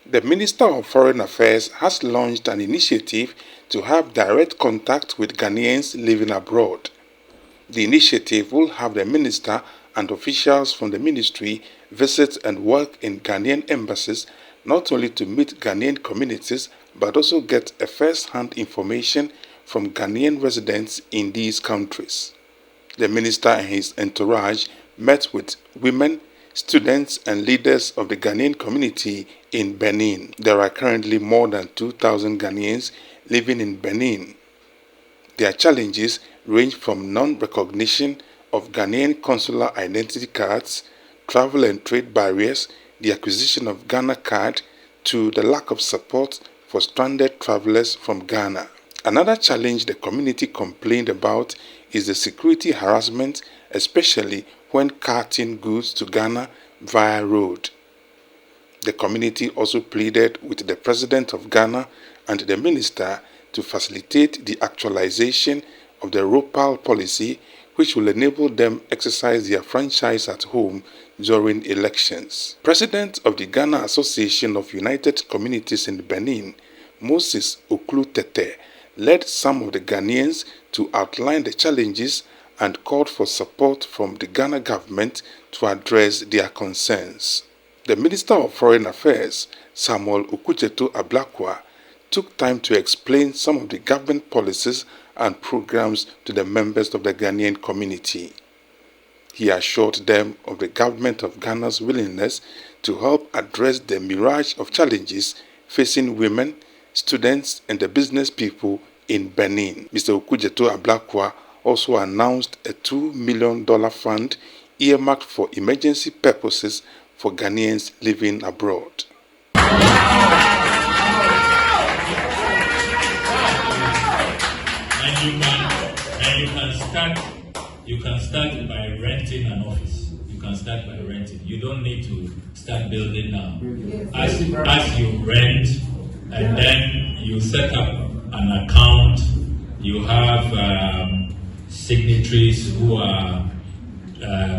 The Minister of Foreign Affairs has launched an initiative to have direct contact with Ghanaians living abroad. The initiative will have the minister and officials from the ministry visit and work in Ghanaian embassies, not only to meet Ghanaian communities but also get a first-hand information from Ghanaian residents in these countries. The minister and his entourage met with women, students and leaders of the Ghanaian community in Benin. There are currently more than 2,000 Ghanaians living in Benin. Their challenges range from non-recognition of Ghanaian consular identity cards, travel and trade barriers, the acquisition of Ghana card, to the lack of support for stranded travelers from Ghana. Another challenge the community complained about is the security harassment, especially when carting goods to Ghana via road. The community also pleaded with the President of Ghana and the Minister to facilitate the actualization of the ROPAL policy, which will enable them exercise their franchise at home during elections. President of the Ghana Association of United Communities in Benin, Moses Okudzeto, led some of the Ghanaians to outline the challenges and called for support from the Ghana government to address their concerns. The Minister of Foreign Affairs, Okudzeto Ablakwa, took time to explain some of the government policies and programs to the members of the Ghanaian community. He assured them of the government of Ghana's willingness to help address the mirage of challenges facing women, students and the business people in Benin. Mr. Okudzeto Ablakwa also announced a $2 million fund earmarked for emergency purposes for Ghanaians living abroad. You can start by renting an office. You can start by renting. You don't need to start building now. As you rent, and then you set up an account, you have signatories who are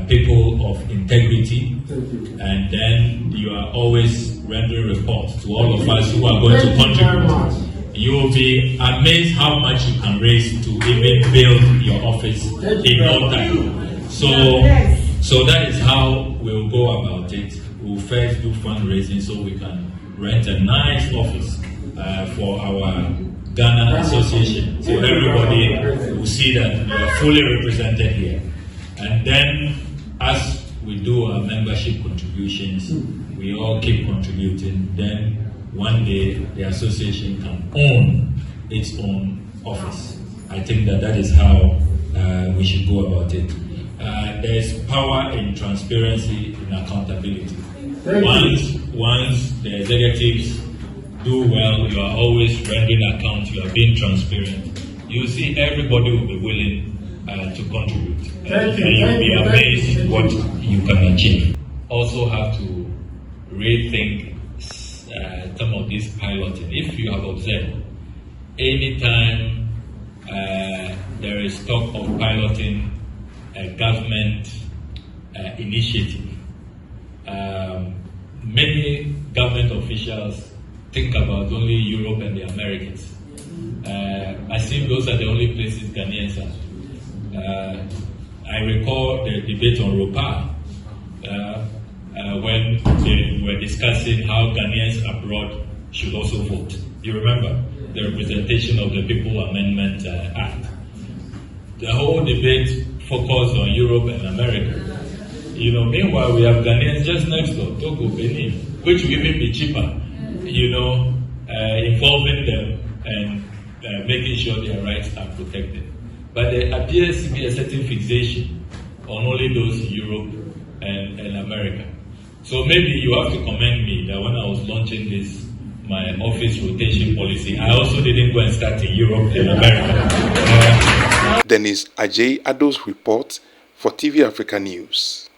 people of integrity, and then you are always rendering reports to all of us who are going to contribute. You will be amazed how much you can raise to even build your office in no time. So that is how we'll go about it. We'll first do fundraising so we can rent a nice office for our Ghana Association. So everybody will see that we are fully represented here. And then as we do our membership contributions, we all keep contributing. Then one day the association can own its own office. I think that is how we should go about it. There's power in transparency and accountability. Once the executives do well, you are always rendering account, you are being transparent. You see everybody will be willing to contribute. And you'll be amazed what you can achieve. Also have to rethink some of this piloting. If you have observed, anytime there is talk of piloting a government initiative, many government officials think about only Europe and the Americans. I think those are the only places Ghanaians are. I recall the debate on ROPA when they were discussing how Ghanaians abroad should also vote. You remember the representation of the People Amendment Act. The whole debate focused on Europe and America. Meanwhile we have Ghanaians just next door, Togo, Benin, which will even be cheaper. Involving them and making sure their rights are protected. But there appears to be a certain fixation on only those in Europe and America. So maybe you have to commend me that when I was launching my office rotation policy, I also didn't go and start in Europe and America. Dennis Ajay Ado's report for TV Africa News.